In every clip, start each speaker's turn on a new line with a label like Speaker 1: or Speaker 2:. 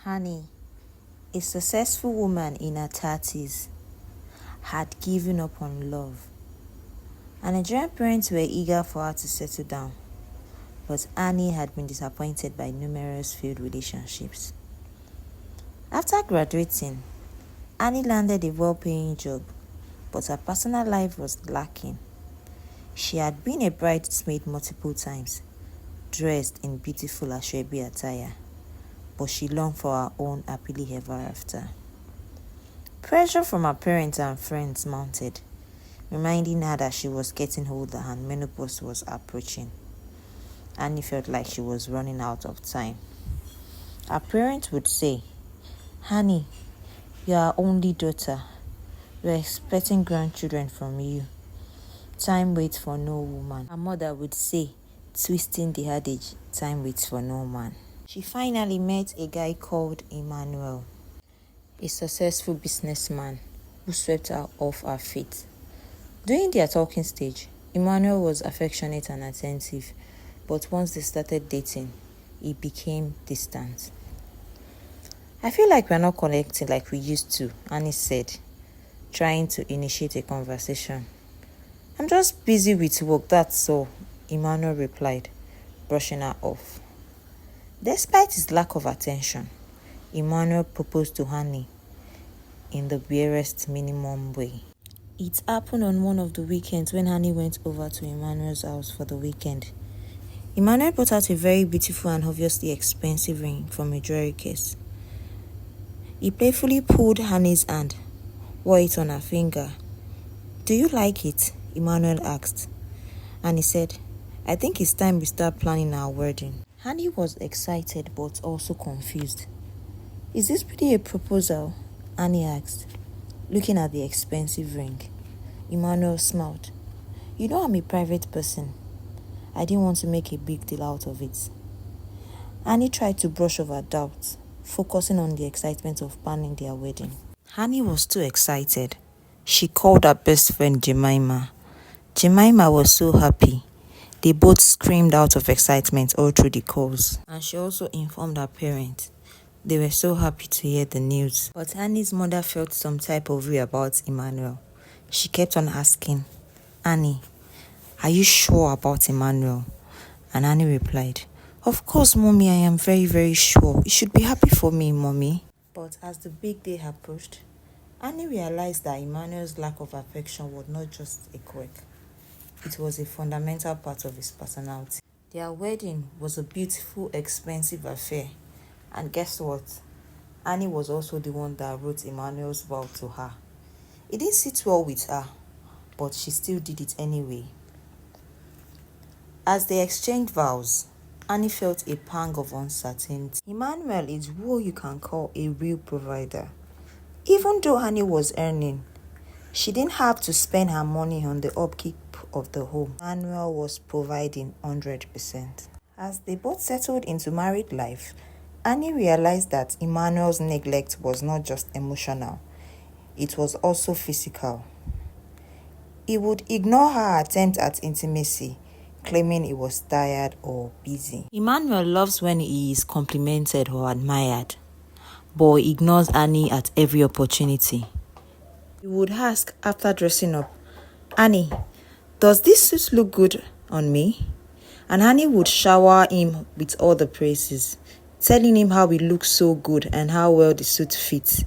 Speaker 1: Honey, a successful woman in her 30s, had given up on love. Her Nigerian parents were eager for her to settle down, but Annie had been disappointed by numerous failed relationships. After graduating, Annie landed a well-paying job, but her personal life was lacking. She had been a bridesmaid multiple times, dressed in beautiful Ashwebi attire, but she longed for her own happily ever after. Pressure from her parents and friends mounted, reminding her that she was getting older and menopause was approaching. Annie felt like she was running out of time. Her parents would say, "Honey, you are our only daughter. We are expecting grandchildren from you. Time waits for no woman." Her mother would say, twisting the adage, "Time waits for no man." She finally met a guy called Emmanuel, a successful businessman who swept her off her feet. During their talking stage, Emmanuel was affectionate and attentive, but once they started dating, he became distant. "I feel like we're not connecting like we used to," Annie said, trying to initiate a conversation. "I'm just busy with work, that's all," Emmanuel replied, brushing her off. Despite his lack of attention, Emmanuel proposed to Annie in the barest minimum way. It happened on one of the weekends when Annie went over to Emmanuel's house for the weekend. Emmanuel brought out a very beautiful and obviously expensive ring from a jewelry case. He playfully pulled Annie's hand, wore it on her finger. "Do you like it?" Emmanuel asked. Annie said, "I think it's time we start planning our wedding." Annie was excited but also confused. "Is this really a proposal?" Annie asked, looking at the expensive ring. Emmanuel smiled. "You know I'm a private person. I didn't want to make a big deal out of it." Annie tried to brush off her doubts, focusing on the excitement of planning their wedding. Annie was too excited. She called her best friend Jemima. Jemima was so happy. They both screamed out of excitement all through the calls. And she also informed her parents. They were so happy to hear the news. But Annie's mother felt some type of way about Emmanuel. She kept on asking, "Annie, are you sure about Emmanuel?" And Annie replied, "Of course, Mommy, I am very, very sure. You should be happy for me, Mommy." But as the big day approached, Annie realized that Emmanuel's lack of affection was not just a quirk. It was a fundamental part of his personality. Their wedding was a beautiful, expensive affair. And guess what? Annie was also the one that wrote Emmanuel's vow to her. It didn't sit well with her, but she still did it anyway. As they exchanged vows, Annie felt a pang of uncertainty. Emmanuel is who you can call a real provider. Even though Annie was earning, she didn't have to spend her money on the upkeep of the home. Emmanuel was providing 100%. As they both settled into married life, Annie realized that Emmanuel's neglect was not just emotional, it was also physical. He would ignore her attempt at intimacy, claiming he was tired or busy. Emmanuel loves when he is complimented or admired, but he ignores Annie at every opportunity. He would ask after dressing up, "Annie, does this suit look good on me?" And Annie would shower him with all the praises, telling him how he looked so good and how well the suit fits.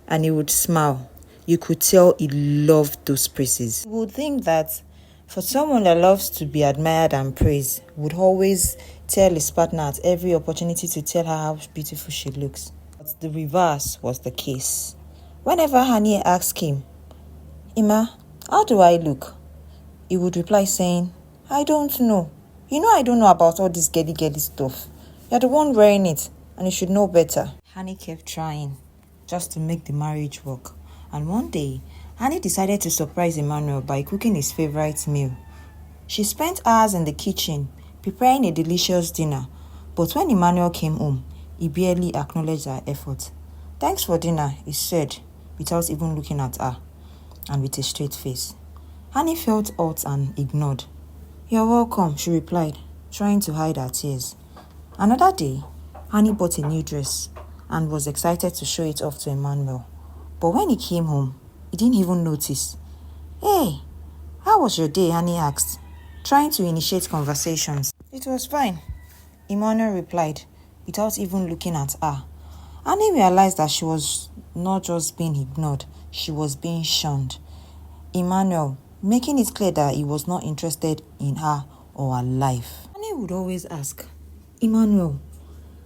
Speaker 1: And he would smile. You could tell he loved those praises. You would think that for someone that loves to be admired and praised, would always tell his partner at every opportunity to tell her how beautiful she looks. But the reverse was the case. Whenever Annie asked him, "Emma, how do I look?" he would reply saying, "I don't know. You know I don't know about all this girly stuff. You're the one wearing it, and you should know better." Annie kept trying, just to make the marriage work. And one day, Annie decided to surprise Emmanuel by cooking his favorite meal. She spent hours in the kitchen, preparing a delicious dinner. But when Emmanuel came home, he barely acknowledged her effort. "Thanks for dinner," he said, without even looking at her, and with a straight face. Annie felt hurt and ignored. "You're welcome," she replied, trying to hide her tears. Another day, Annie bought a new dress, and was excited to show it off to Emmanuel. But when he came home, he didn't even notice. "Hey, how was your day?" Annie asked, trying to initiate conversations. "It was fine," Emmanuel replied, without even looking at her. Annie realized that she was not just being ignored, she was being shunned. Emmanuel, making it clear that he was not interested in her or her life. Annie would always ask, "Emmanuel,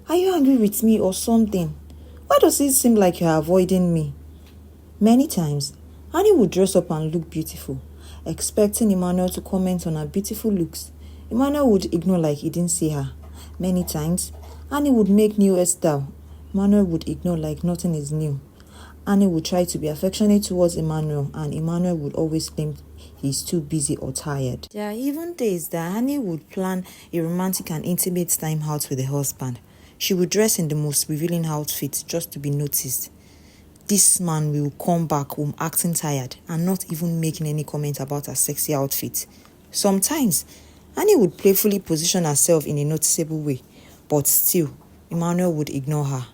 Speaker 1: are you angry with me or something? Why does it seem like you're avoiding me?" Many times, Annie would dress up and look beautiful, expecting Emmanuel to comment on her beautiful looks. Emmanuel would ignore like he didn't see her. Many times, Annie would make new hairstyle. Emmanuel would ignore like nothing is new. Annie would try to be affectionate towards Emmanuel, and Emmanuel would always claim he's too busy or tired. There are even days that Annie would plan a romantic and intimate time out with her husband. She would dress in the most revealing outfits just to be noticed. This man will come back home acting tired and not even making any comment about her sexy outfit. Sometimes, Annie would playfully position herself in a noticeable way, but still, Emmanuel would ignore her.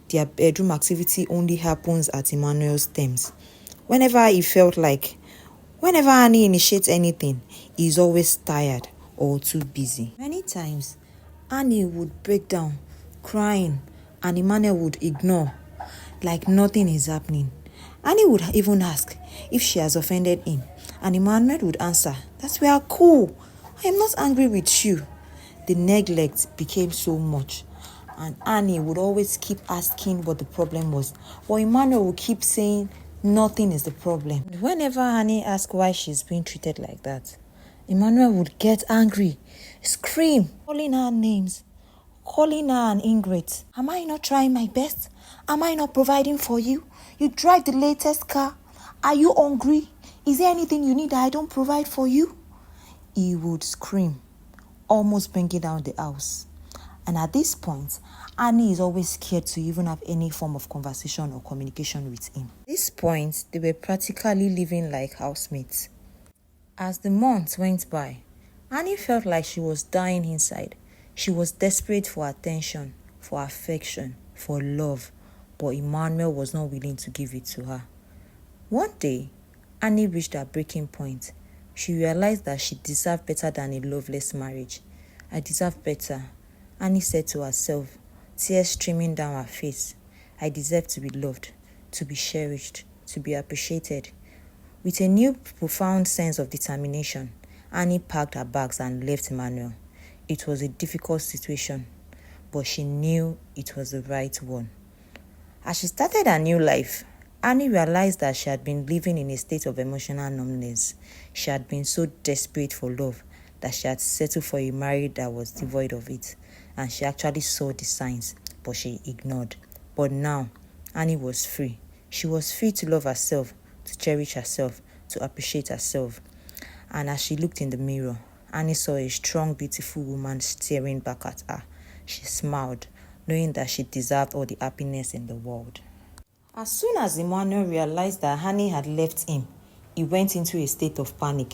Speaker 1: Their bedroom activity only happens at Emmanuel's terms. Whenever Annie initiates anything, he's always tired or too busy. Many times, Annie would break down, crying, and Emmanuel would ignore like nothing is happening. Annie would even ask if she has offended him, and Emmanuel would answer that we are cool. I am not angry with you. The neglect became so much, and Annie would always keep asking what the problem was, but Emmanuel would keep saying nothing is the problem. Whenever Annie asked why she's being treated like that, Emmanuel would get angry, scream, calling her names, calling her an ingrate. Am I not trying my best? Am I not providing for you? You drive the latest car. Are you hungry? Is there anything you need that I don't provide for you? He would scream, almost bringing down the house. And at this point, Annie is always scared to even have any form of conversation or communication with him. At this point, they were practically living like housemates. As the months went by, Annie felt like she was dying inside. She was desperate for attention, for affection, for love, but Emmanuel was not willing to give it to her. One day, Annie reached her breaking point. She realized that she deserved better than a loveless marriage. "I deserve better," Annie said to herself, tears streaming down her face. "I deserve to be loved, to be cherished, to be appreciated." With a new profound sense of determination, Annie packed her bags and left Emmanuel. It was a difficult situation, but she knew it was the right one. As she started her new life, Annie realized that she had been living in a state of emotional numbness. She had been so desperate for love that she had settled for a marriage that was devoid of it, and she actually saw the signs, but she ignored. But now, Annie was free. She was free to love herself, to cherish herself, to appreciate herself. And as she looked in the mirror, Annie saw a strong, beautiful woman staring back at her. She smiled, knowing that she deserved all the happiness in the world. As soon as Emmanuel realized that Annie had left him, he went into a state of panic.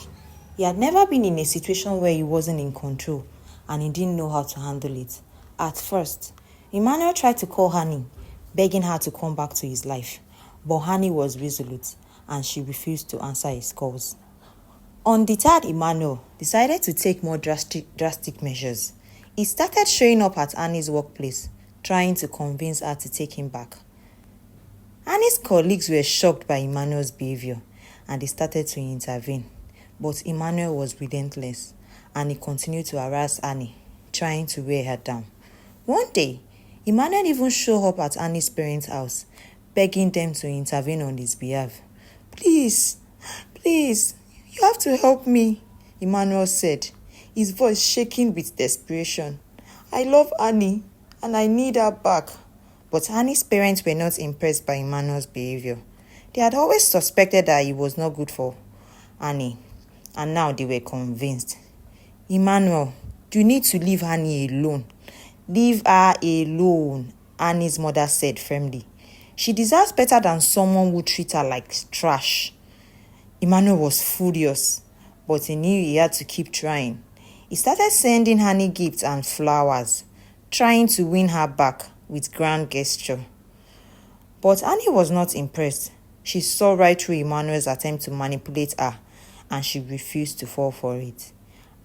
Speaker 1: He had never been in a situation where he wasn't in control, and he didn't know how to handle it. At first, Emmanuel tried to call Annie, begging her to come back to his life, but Annie was resolute, and she refused to answer his calls. Undeterred, Emmanuel decided to take more drastic measures. He started showing up at Annie's workplace, trying to convince her to take him back. Annie's colleagues were shocked by Emmanuel's behavior, and they started to intervene. But Emmanuel was relentless, and he continued to harass Annie, trying to wear her down. One day, Emmanuel even showed up at Annie's parents' house, begging them to intervene on his behalf. Please, you have to help me," Emmanuel said, his voice shaking with desperation. "I love Annie, and I need her back." But Annie's parents were not impressed by Emmanuel's behavior. They had always suspected that he was not good for Annie, and now they were convinced. "Emmanuel, you need to leave Annie alone. Leave her alone," Annie's mother said firmly. "She deserves better than someone who treats her like trash." Emmanuel was furious, but he knew he had to keep trying. He started sending Annie gifts and flowers, trying to win her back. with grand gesture. But Annie was not impressed. She saw right through Emmanuel's attempt to manipulate her, and she refused to fall for it.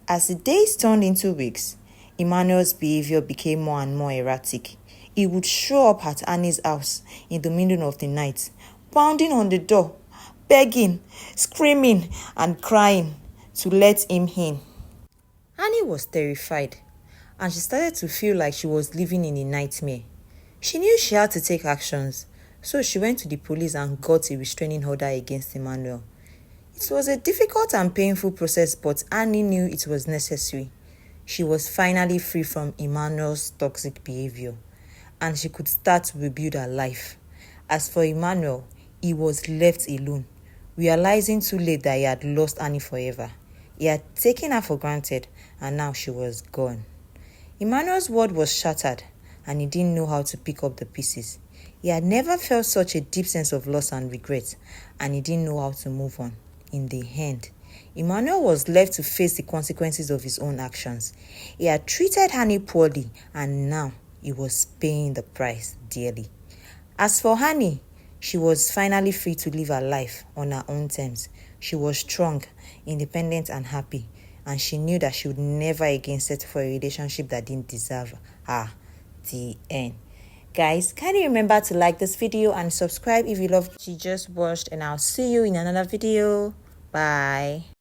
Speaker 1: As the days turned into weeks, Emmanuel's behavior became more and more erratic. He would show up at Annie's house in the middle of the night, pounding on the door, begging, screaming, and crying to let him in. Annie was terrified, and she started to feel like she was living in a nightmare. She knew she had to take actions, so she went to the police and got a restraining order against Emmanuel. It was a difficult and painful process, but Annie knew it was necessary. She was finally free from Emmanuel's toxic behavior, and she could start to rebuild her life. As for Emmanuel, he was left alone, realizing too late that he had lost Annie forever. He had taken her for granted, and now she was gone. Emmanuel's world was shattered, and he didn't know how to pick up the pieces. He had never felt such a deep sense of loss and regret, and he didn't know how to move on. In the end, Emmanuel was left to face the consequences of his own actions. He had treated Annie poorly, and now he was paying the price dearly. As for Annie, she was finally free to live her life on her own terms. She was strong, independent, and happy, and she knew that she would never again settle for a relationship that didn't deserve her. The end. Guys, kindly remember to like this video and subscribe if you loved what you just watched, and I'll see you in another video. Bye.